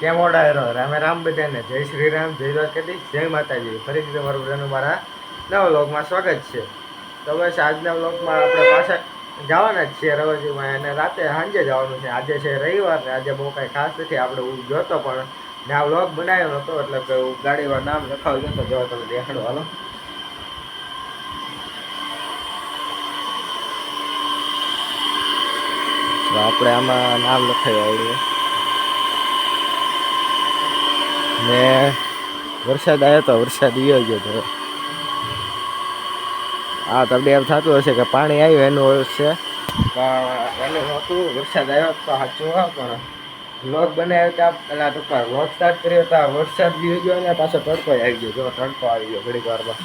કેમ ઓડાયરો રામે રામ બધાને જય શ્રી રામ જય દ્વારકાધીશ જય માતાજી ફરીથી તમારું બધાનું મારા નવા વ્લોગમાં સ્વાગત છે. તો બસ આજના વ્લોગમાં આપણે પાછા જવાના જ છીએ રવાજીમાં અને રાતે સાંજે જવાનું છે. આજે છે રવિવાર ને આજે બહુ કાંઈ ખાસ નથી. આપણે હું જોતો પણ ને આ વ્લોગ બનાવ્યો નહોતો એટલે કે હું ગાડીમાં નામ લખાવી જતો જો તમે દેખાડો હાલો. આપણે આમાં નામ લખાવી આવડ્યું ને વરસાદ આવ્યો તો વરસાદ ગયો તો હા તમને એમ થતું હશે કે પાણી આવ્યું એનું છે પણ એનું નહોતું. વરસાદ આવ્યો તો સાચું હા પણ વ્લોગ બનાવ્યો ત્યાં પેલા ટૂંકા વ્લોગ સ્ટાર્ટ કર્યો તો વરસાદ ગયો ગયો ને પાછો તડકો આવી ગયો. જો તડકો આવી ગયો ઘડીક વારમાં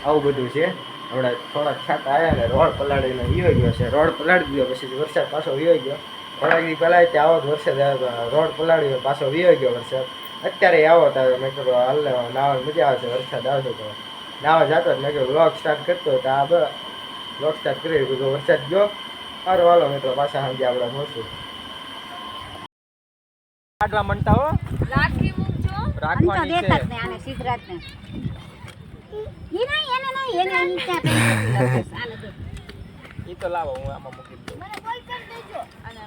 આવું બધું છે. હમણાં થોડાક છાંટા આવ્યા ને રોડ પલાળીને વિયો ગયો છે. રોડ પલાળી ગયો પછી વરસાદ પાછો વિયો ગયો. થોડાક દી પહેલાં ત્યાં આવો વરસાદ આવ્યો રોડ પલાળ્યો પાછો વિયો ગયો વરસાદ. અત્યારે આવો તો મેં કીધું હાલ નાવા મજા આવશે વરસાદ આવશે તો નાવા જતો મેં કીધું વ્લોગ સ્ટાર્ટ કરતો તો આ વ્લોગ સ્ટાર્ટ કરી દીધું. વરસાદ ગયો સારું હાલો મિત્રો પાછા સાંજે આપણે મળશું. કાઢવા માંડતા હો રાખી મૂકજો રાખવાની છે આને સિદ્ધરાજને ઈ નહીં એને નહીં એને નીચે આને દે ઈ તો લાવો હું આમાં મૂકી દઉં. મને બોલ પેન દેજો આને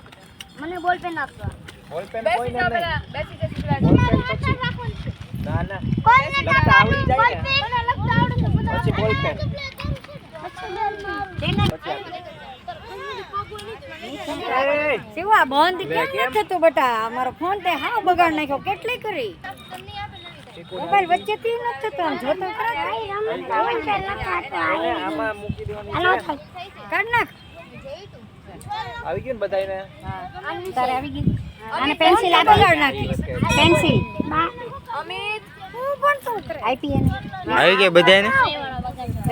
મને બોલ પેન આપજો. બોલ પેન કોઈ નહીં બેસી જશે સિદ્ધરાજ બોલ પેન પછી ના ના કોઈને લખતા આવડી જાય ને મને લખતા આવડે છે પછી બોલ પેન સેવા બંધ કેમ ન થતો બેટા? અમારો ફોન તે હાવ બગાડ નાખ્યો. કેટલી કરી મોબાઈલ વચ્ચેથી ન થતો આમ જોતો ખરા આમાં મૂકી દેવાની કાઢ નાખ. આવી ગયું ને બધાને તારે આવી ગયું. આને પેન્સિલ આ બગાડ નાખી પેન્સિલ અમિત હું પણ તો આઈપીએન આવી ગઈ બધાને.